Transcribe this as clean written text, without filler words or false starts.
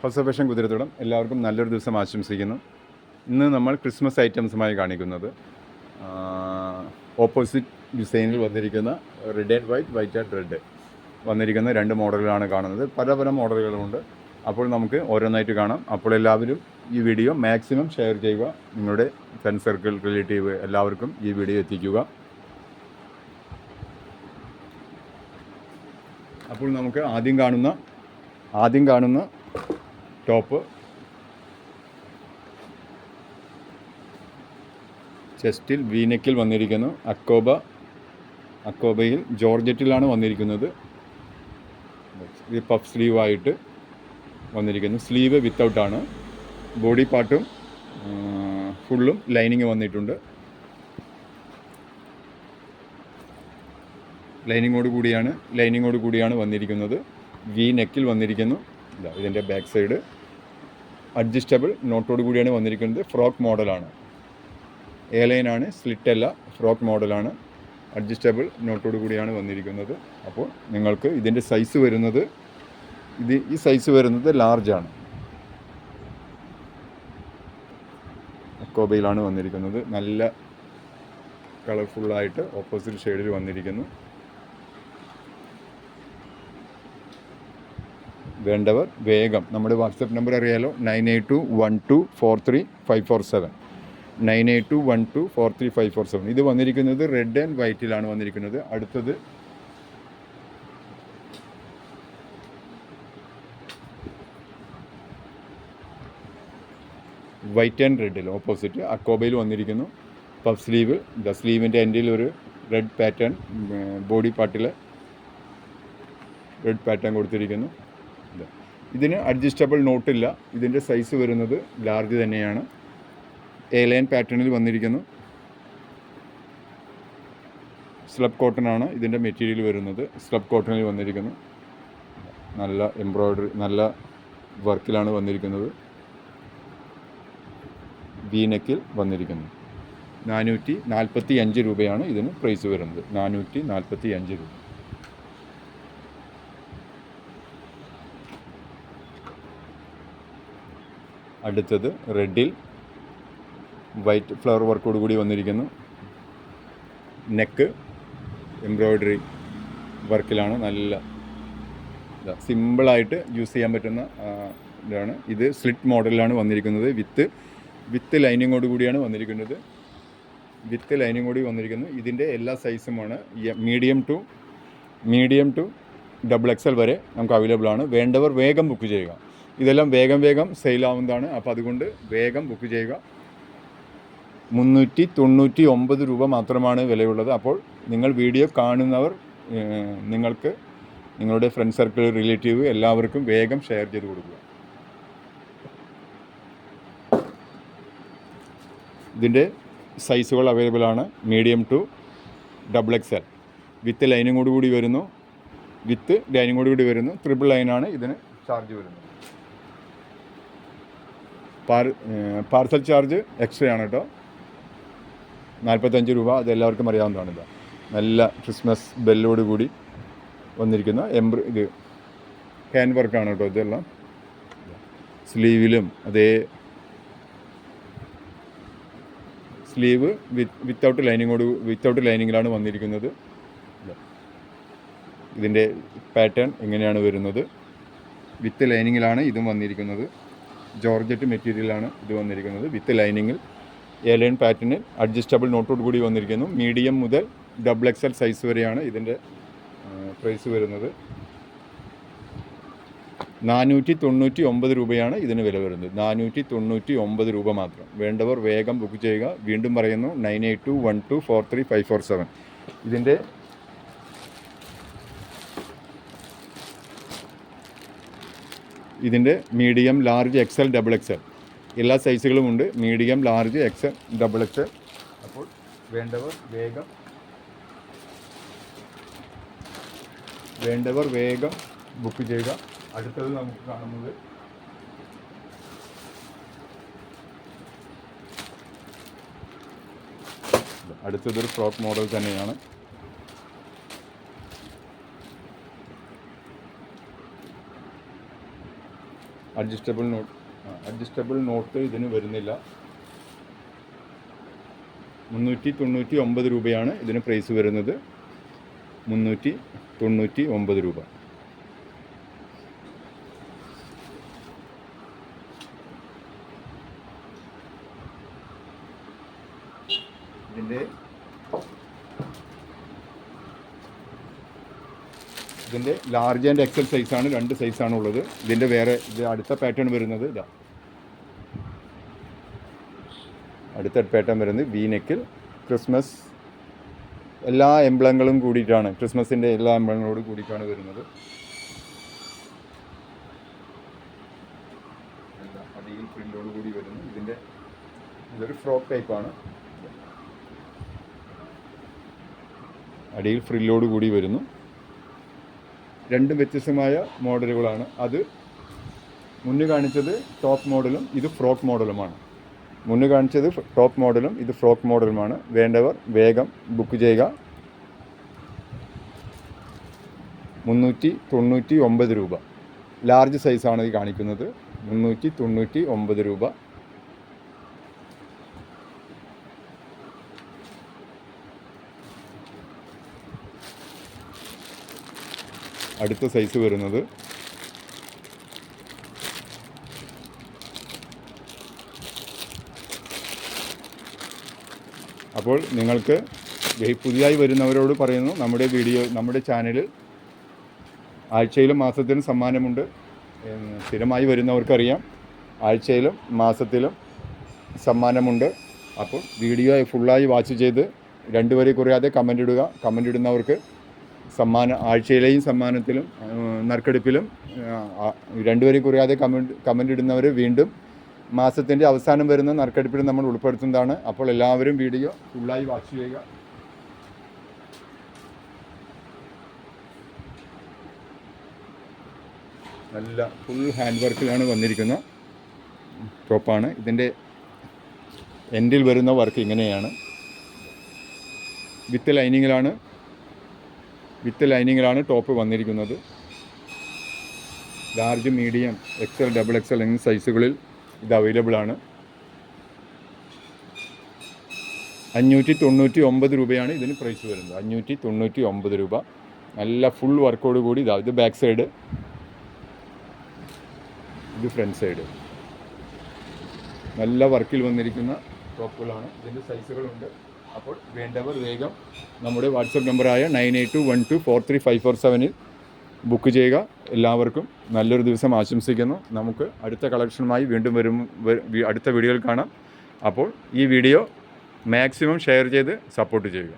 House fashion കുതിരത്തോടം എല്ലാവർക്കും നല്ലൊരു ദിവസം ആശംസിക്കുന്നു. ഇന്ന് നമ്മൾ ക്രിസ്മസ് ഐറ്റംസുമായി കാണിക്കുന്നത് ഓപ്പോസിറ്റ് ഡിസൈനിൽ വന്നിരിക്കുന്ന red and white, white and red വന്നിരിക്കുന്ന രണ്ട് മോഡലുകളാണ് കാണുന്നത്. പല പല മോഡലുകളുമുണ്ട്. അപ്പോൾ നമുക്ക് ഓരോന്നായിട്ട് കാണാം. അപ്പോൾ എല്ലാവരും ഈ വീഡിയോ മാക്സിമം ഷെയർ ചെയ്യുക. നിങ്ങളുടെ ഫ്രണ്ട് സർക്കിൾ, റിലേറ്റീവ് എല്ലാവർക്കും ഈ വീഡിയോ എത്തിക്കുക. അപ്പോൾ നമുക്ക് ആദ്യം കാണുന്ന ടോപ്പ് ചെസ്റ്റിൽ വീനെക്കിൽ വന്നിരിക്കുന്നു. അക്കോബയിൽ ജോർജറ്റിലാണ് വന്നിരിക്കുന്നത്. ഇത് പഫ് സ്ലീവായിട്ട് വന്നിരിക്കുന്നു. സ്ലീവ് വിത്തൗട്ടാണ്. ബോഡി പാർട്ടും ഫുള്ളും ലൈനിങ് വന്നിട്ടുണ്ട്. ലൈനിങ്ങോട് കൂടിയാണ് വന്നിരിക്കുന്നത്. വി നെക്കിൽ വന്നിരിക്കുന്നു. ഇതിൻ്റെ ബാക്ക് സൈഡ് അഡ്ജസ്റ്റബിൾ നോട്ടോട് കൂടിയാണ് വന്നിരിക്കുന്നത്. ഫ്രോക്ക് മോഡലാണ്. എ ലൈനാണ്, സ്ലിറ്റ് അല്ല, ഫ്രോക്ക് മോഡലാണ്. അഡ്ജസ്റ്റബിൾ നോട്ടോട് കൂടിയാണ് വന്നിരിക്കുന്നത്. അപ്പോൾ നിങ്ങൾക്ക് ഇതിൻ്റെ സൈസ് വരുന്നത് ഈ സൈസ് വരുന്നത് ലാർജാണ്. അക്കോബയിലാണ് വന്നിരിക്കുന്നത്. നല്ല കളർഫുള്ളായിട്ട് ഓപ്പോസിറ്റ് ഷെയ്ഡിൽ വന്നിരിക്കുന്നു. വേണ്ടവർ വേഗം നമ്മുടെ വാട്സപ്പ് നമ്പർ അറിയാലോ, 9821243547 9821243547. ഇത് വന്നിരിക്കുന്നത് റെഡ് ആൻഡ് വൈറ്റിലാണ് വന്നിരിക്കുന്നത്. അടുത്തത് വൈറ്റ് ആൻഡ് റെഡിൽ ഓപ്പോസിറ്റ് അക്കോബയിൽ വന്നിരിക്കുന്നു. പഫ് സ്ലീവ്, സ്ലീവിൻ്റെ എൻഡിൽ ഒരു റെഡ് പാറ്റേൺ, ബോഡി പാർട്ടിൽ റെഡ് പാറ്റേൺ കൊടുത്തിരിക്കുന്നു. ഇതിന് അഡ്ജസ്റ്റബിൾ നോട്ടില്ല. ഇതിൻ്റെ സൈസ് വരുന്നത് ലാർജ് തന്നെയാണ്. എ ലൈൻ പാറ്റേണിൽ വന്നിരിക്കുന്നു. സ്ലബ് കോട്ടൺ ആണ് ഇതിൻ്റെ മെറ്റീരിയൽ വരുന്നത്. സ്ലബ് കോട്ടണിൽ വന്നിരിക്കുന്നു. നല്ല എംബ്രോയ്ഡറി, നല്ല വർക്കിലാണ് വന്നിരിക്കുന്നത്. വി നെക്കിൽ വന്നിരിക്കുന്നു. 445 രൂപയാണ് ഇതിന് പ്രൈസ് വരുന്നത്. 445 രൂപ. അടുത്തത് റെഡിൽ വൈറ്റ് ഫ്ലവർ വർക്കോട് കൂടി വന്നിരിക്കുന്നു. നെക്ക് എംബ്രോയ്ഡറി വർക്കിലാണ്. നല്ല സിമ്പിളായിട്ട് യൂസ് ചെയ്യാൻ പറ്റുന്ന ഇതാണ്. ഇത് സ്ലിറ്റ് മോഡലിലാണ് വന്നിരിക്കുന്നത്. വിത്ത് ലൈനിങ്ങോട് കൂടിയാണ് വന്നിരിക്കുന്നത്. ഇതിൻ്റെ എല്ലാ സൈസുമാണ്. മീഡിയം ടു XXL വരെ നമുക്ക് അവൈലബിൾ ആണ്. വേണ്ടവർ വേഗം ബുക്ക് ചെയ്യുക. ഇതെല്ലാം വേഗം സെയിലാവുന്നതാണ്. അപ്പോൾ അതുകൊണ്ട് വേഗം ബുക്ക് ചെയ്യുക. 399 രൂപ മാത്രമാണ് വിലയുള്ളത്. അപ്പോൾ നിങ്ങൾ വീഡിയോ കാണുന്നവർ നിങ്ങൾക്ക് നിങ്ങളുടെ ഫ്രണ്ട് സർക്കിൾ, റിലേറ്റീവ് എല്ലാവർക്കും വേഗം ഷെയർ ചെയ്ത് കൊടുക്കുക. ഇതിൻ്റെ സൈസുകൾ അവൈലബിൾ ആണ്. മീഡിയം ടു XXL വിത്ത് ലൈനിങ്ങോട് കൂടി വരുന്നു. ട്രിപ്പിൾ ലൈനാണ് ഇതിന് ചാർജ് വരുന്നത്. പാർസൽ ചാർജ് എക്സ്ട്രാ ആണ് കേട്ടോ. 45 രൂപ. അതെല്ലാവർക്കും അറിയാവുന്നതാണ്. നല്ല ക്രിസ്മസ് ബെല്ലോട് കൂടി വന്നിരിക്കുന്ന ഇത് ഹാൻഡ് വർക്കാണ് കേട്ടോ. ഇതെല്ലാം സ്ലീവിലും അതേ സ്ലീവ് വിത്തൗട്ട് ലൈനിങ്ങിലാണ് വന്നിരിക്കുന്നത്. ഇതിൻ്റെ പാറ്റേൺ എങ്ങനെയാണ് വരുന്നത്? വിത്ത് ലൈനിങ്ങിലാണ് ഇതും വന്നിരിക്കുന്നത്. ജോർജറ്റ് മെറ്റീരിയലാണ് ഇത് വന്നിരിക്കുന്നത്. വിത്ത് ലൈനിങ്ങിൽ എ ലൈൻ പാറ്റേണിൽ അഡ്ജസ്റ്റബിൾ നോട്ടോട് കൂടി വന്നിരിക്കുന്നു. മീഡിയം മുതൽ XXL സൈസ് വരെയാണ് ഇതിൻ്റെ പ്രൈസ് വരുന്നത്. 499 രൂപയാണ് ഇതിന് വില വരുന്നത്. 499 രൂപ മാത്രം. വേണ്ടവർ വേഗം ബുക്ക് ചെയ്യുക. വീണ്ടും പറയുന്നു, 9821243547. ഇതിൻ്റെ മീഡിയം, ലാർജ്, XL, XXL എല്ലാ സൈസുകളും ഉണ്ട്. Medium, large, XL, XXL. അപ്പോൾ വേണ്ടവർ വേഗം ബുക്ക് ചെയ്യുക. അടുത്തത് നമുക്ക് കാണുന്നത് അടുത്തതൊരു ഫ്രോക്ക് മോഡൽ തന്നെയാണ്. അഡ്ജസ്റ്റബിൾ നോട്ട് ഇതിന് വരുന്നില്ല. 399 രൂപയാണ് ഇതിന് പ്രൈസ് വരുന്നത്. 399 രൂപ. ഇതിൻ്റെ ലാർജ് ആൻഡ് എക്സൽ സൈസാണ്, 2 സൈസാണ് ഉള്ളത്. ഇതിൻ്റെ വേറെ അടുത്ത പാറ്റേൺ വരുന്നത് ഇതാ. അടുത്ത പാറ്റേൺ വരുന്നത് വി നെക്കിൽ ക്രിസ്മസ് എല്ലാ എംബ്ലങ്ങളും കൂടിയിട്ടാണ്, ക്രിസ്മസിൻ്റെ എല്ലാ എംബ്ലങ്ങളോട് കൂടിയിട്ടാണ് വരുന്നത്. അടിയിൽ പ്രിൻ്റോട് കൂടി വരുന്നു. ഇതൊരു ഫ്രോക്ക് ടൈപ്പാണ്. അടിയിൽ ഫ്രില്ലോട് കൂടി വരുന്നു. 2 വ്യത്യസ്തമായ മോഡലുകളാണ്. അത് മുന്നേ കാണിച്ചത് ടോപ്പ് മോഡലും ഇത് ഫ്രോക്ക് മോഡലുമാണ്. മുന്നേ കാണിച്ചത് ടോപ്പ് മോഡലും ഇത് ഫ്രോക്ക് മോഡലുമാണ്. വേണ്ടവർ വേഗം ബുക്ക് ചെയ്യുക. 399 രൂപ. ലാർജ് സൈസാണ് ഇത് കാണിക്കുന്നത്. 399 രൂപ. അടുത്ത സൈസ് വരുന്നത് അപ്പോൾ നിങ്ങൾക്ക് പുതിയതായി വരുന്നവരോട് പറയുന്നു, നമ്മുടെ ചാനലിൽ ആഴ്ചയിലും മാസത്തിലും സമ്മാനമുണ്ട്. സ്ഥിരമായി വരുന്നവർക്കറിയാം, ആഴ്ചയിലും മാസത്തിലും സമ്മാനമുണ്ട്. അപ്പോൾ വീഡിയോ ഫുള്ളായി വാച്ച് ചെയ്ത് 2 വരെ കുറയാതെ കമൻ്റ് ഇടുക. കമൻ്റ് ഇടുന്നവർക്ക് ആഴ്ചയിലെയും സമ്മാനത്തിലും നറുക്കെടുപ്പിലും 2 വരെ കുറയാതെ കമൻ്റ് ഇടുന്നവർ വീണ്ടും മാസത്തിൻ്റെ അവസാനം വരുന്ന നറുക്കെടുപ്പിൽ നമ്മൾ ഉൾപ്പെടുത്തുന്നതാണ്. അപ്പോൾ എല്ലാവരും വീഡിയോ ഫുള്ളായി വാച്ച് ചെയ്യുക. നല്ല ഫുൾ ഹാൻഡ് വർക്കിലാണ് വന്നിരിക്കുന്ന ടോപ്പാണ്. ഇതിൻ്റെ എൻഡിൽ വരുന്ന വർക്ക് ഇങ്ങനെയാണ്. വിത്ത് ലൈനിങ്ങിലാണ് ടോപ്പ് വന്നിരിക്കുന്നത്. Large, medium, XL, double XL എന്നീ സൈസുകളിൽ ഇത് അവൈലബിൾ ആണ്. 599 രൂപയാണ് ഇതിന് പ്രൈസ് വരുന്നത്. 599 രൂപ. നല്ല ഫുൾ വർക്കോട് കൂടി ഇത് ബാക്ക് സൈഡ്, ഇത് ഫ്രണ്ട് സൈഡ്. നല്ല വർക്കിൽ വന്നിരിക്കുന്ന ടോപ്പുകളാണ്. ഇതിൻ്റെ സൈസുകളുണ്ട്. അപ്പോൾ വേണ്ടവർ വേഗം നമ്മുടെ വാട്സപ്പ് നമ്പറായ 9821243547 ബുക്ക് ചെയ്യുക. എല്ലാവർക്കും നല്ലൊരു ദിവസം ആശംസിക്കുന്നു. നമുക്ക് അടുത്ത കളക്ഷനുമായി വീണ്ടും അടുത്ത വീഡിയോയിൽ കാണാം. അപ്പോൾ ഈ വീഡിയോ മാക്സിമം ഷെയർ ചെയ്ത് സപ്പോർട്ട് ചെയ്യുക.